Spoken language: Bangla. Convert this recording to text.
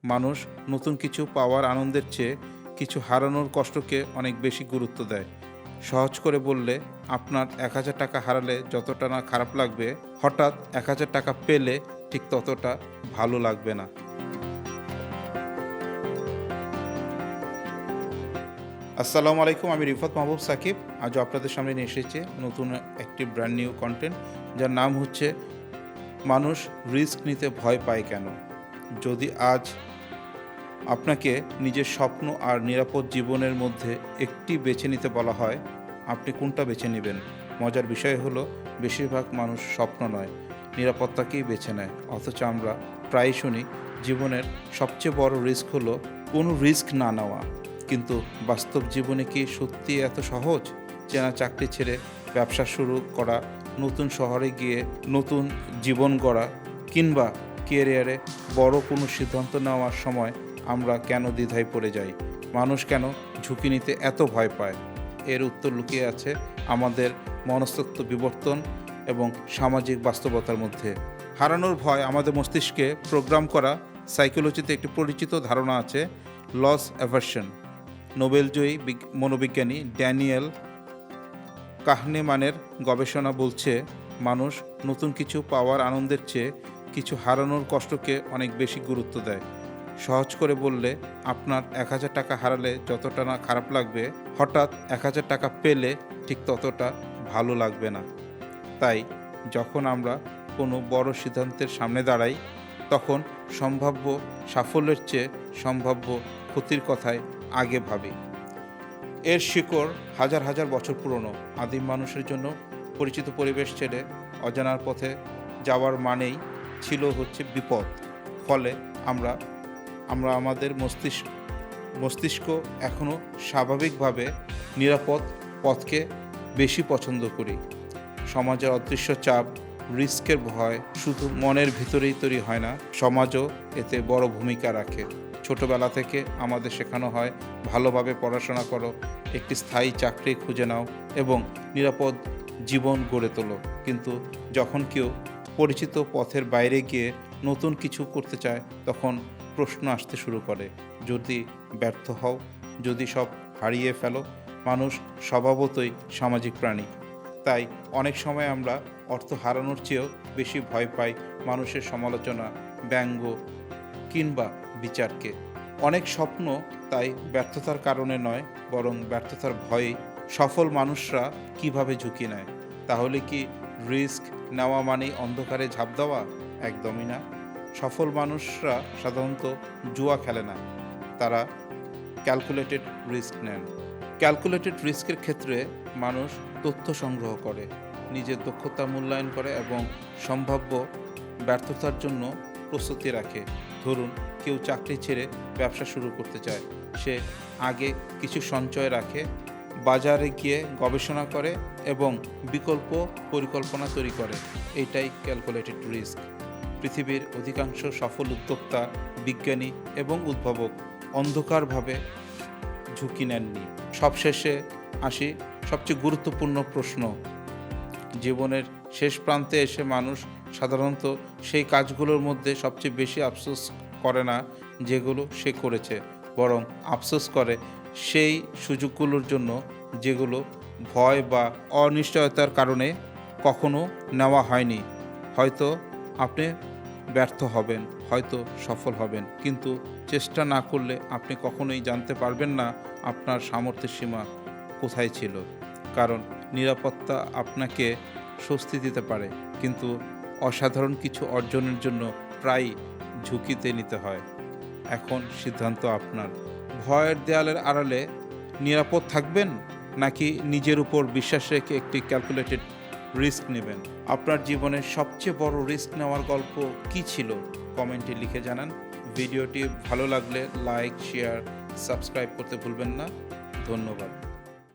মানুষ নতুন কিছু পাওয়ার আনন্দের চেয়ে কিছু হারানোর কষ্টকে অনেক বেশি গুরুত্ব দেয়। সহজ করে বললে, আপনার ১,০০০ টাকা হারালে যতটা না খারাপ লাগবে, হঠাৎ ১,০০০ টাকা পেলে ঠিক ততটা ভালো লাগবে না। আসসালামু আলাইকুম, আমি রিফাত মাহবুব সাকিব। আজও আপনাদের সামনে নিয়ে এসেছি নতুন একটি ব্র্যান্ড নিউ কন্টেন্ট, যার নাম হচ্ছে মানুষ রিস্ক নিতে ভয় পায় কেন। যদি আজ আপনাকে নিজের স্বপ্ন আর নিরাপদ জীবনের মধ্যে একটি বেছে নিতে বলা হয়, আপনি কোনটা বেছে নেবেন? মজার বিষয় হলো, বেশিরভাগ মানুষ স্বপ্ন নয়, নিরাপত্তাকেই বেছে নেয়। অথচ আমরা প্রায়ই শুনি জীবনের সবচেয়ে বড় রিস্ক হলো কোনো রিস্ক না নেওয়া। কিন্তু বাস্তব জীবনে কি সত্যি এত সহজ? চেনা চাকরি ছেড়ে ব্যবসা শুরু করা, নতুন শহরে গিয়ে নতুন জীবন গড়া, কিংবা ক্যারিয়ারে বড় কোনো সিদ্ধান্ত নেওয়ার সময় আমরা কেন দ্বিধায় পড়ে যাই? মানুষ কেন ঝুঁকি নিতে এত ভয় পায়? এর উত্তর লুকিয়ে আছে আমাদের মনস্তত্ত্ব বিবর্তন এবং সামাজিক বাস্তবতার মধ্যে। হারানোর ভয় আমাদের মস্তিষ্কে প্রোগ্রাম করা। সাইকোলজিতে একটি পরিচিত ধারণা আছে, লস অ্যাভারশন। নোবেলজয়ী মনোবিজ্ঞানী ড্যানিয়েল কাহনেমানের গবেষণা বলছে, মানুষ নতুন কিছু পাওয়ার আনন্দের চেয়ে কিছু হারানোর কষ্টকে অনেক বেশি গুরুত্ব দেয়। সহজ করে বললে, আপনার ১,০০০ টাকা হারালে যতটা না খারাপ লাগবে, হঠাৎ ১,০০০ টাকা পেলে ঠিক ততটা ভালো লাগবে না। তাই যখন আমরা কোনো বড় সিদ্ধান্তের সামনে দাঁড়াই, তখন সম্ভাব্য সাফল্যের চেয়ে সম্ভাব্য ক্ষতির কথাই আগে ভাবি। এর শিকড় হাজার হাজার বছর পুরনো। আদিম মানুষের জন্য পরিচিত পরিবেশ ছেড়ে অজানার পথে যাওয়ার মানেই ছিল বিপদ। ফলে আমরা আমাদের মস্তিষ্ক এখনও স্বাভাবিকভাবে নিরাপদ পথকে বেশি পছন্দ করি। সমাজের অদৃশ্য চাপ, রিস্কের ভয় শুধু মনের ভিতরেই তৈরি হয় না, সমাজও এতে বড় ভূমিকা রাখে। ছোটবেলা থেকে আমাদের শেখানো হয়, ভালোভাবে পড়াশোনা করো, একটি স্থায়ী চাকরি খুঁজে নাও এবং নিরাপদ জীবন গড়ে তোলো। কিন্তু যখন কেউ পরিচিত পথের বাইরে গিয়ে নতুন কিছু করতে চায়, তখন প্রশ্ন আসতে শুরু করে, যদি ব্যর্থ হও, যদি সব হারিয়ে ফেলো। মানুষ স্বভাবতই সামাজিক প্রাণী। তাই অনেক সময় আমরা অর্থ হারানোর চেয়েও বেশি ভয় পাই মানুষের সমালোচনা, ব্যঙ্গ কিংবা বিচারকে। অনেক স্বপ্ন তাই ব্যর্থতার কারণে নয়, বরং ব্যর্থতার ভয়েই। সফল মানুষরা কিভাবে ঝুঁকি নেয়? তাহলে কি রিস্ক নেওয়া মানেই অন্ধকারে ঝাঁপ দেওয়া? একদমই না। সফল মানুষরা সাধারণত জুয়া খেলে না, তারা ক্যালকুলেটেড রিস্ক নেন। ক্যালকুলেটেড রিস্কের ক্ষেত্রে মানুষ তথ্য সংগ্রহ করে, নিজের দক্ষতা মূল্যায়ন করে এবং সম্ভাব্য ব্যর্থতার জন্য প্রস্তুতি রাখে। ধরুন, কেউ চাকরি ছেড়ে ব্যবসা শুরু করতে চায়। সে আগে কিছু সঞ্চয় রাখে, বাজারে গিয়ে গবেষণা করে এবং বিকল্প পরিকল্পনা তৈরি করে। এইটাই ক্যালকুলেটেড রিস্ক। পৃথিবীর অধিকাংশ সফল উদ্যোক্তা, বিজ্ঞানী এবং উদ্ভাবক অন্ধকারভাবে ঝুঁকি নেননি। সবশেষে আসি সবচেয়ে গুরুত্বপূর্ণ প্রশ্ন। জীবনের শেষ প্রান্তে এসে মানুষ সাধারণত সেই কাজগুলোর মধ্যে সবচেয়ে বেশি আফসোস করে না যেগুলো সে করেছে, বরং আফসোস করে সেই সুযোগগুলোর জন্য যেগুলো ভয় বা অনিশ্চয়তার কারণে কখনো নেওয়া হয়নি। হয়তো আপনি ব্যর্থ হবেন, হয়তো সফল হবেন, কিন্তু চেষ্টা না করলে আপনি কখনোই জানতে পারবেন না আপনার সামর্থ্যের সীমা কোথায় ছিল। কারণ নিরাপত্তা আপনাকে স্বস্তি দিতে পারে, কিন্তু অসাধারণ কিছু অর্জনের জন্য প্রায়ই ঝুঁকিতে নিতে হয়। এখন সিদ্ধান্ত আপনার। ভয়ের দেয়ালের আড়ালে নিরাপদ থাকবেন, নাকি নিজের উপর বিশ্বাস রেখে একটি ক্যালকুলেটেড রিস্ক নেবেন? আপনার জীবনের সবচেয়ে বড় রিস্ক নেওয়ার গল্প কী ছিল? কমেন্টে লিখে জানান। ভিডিওটি ভালো লাগলে লাইক, শেয়ার, সাবস্ক্রাইব করতে ভুলবেন না। ধন্যবাদ।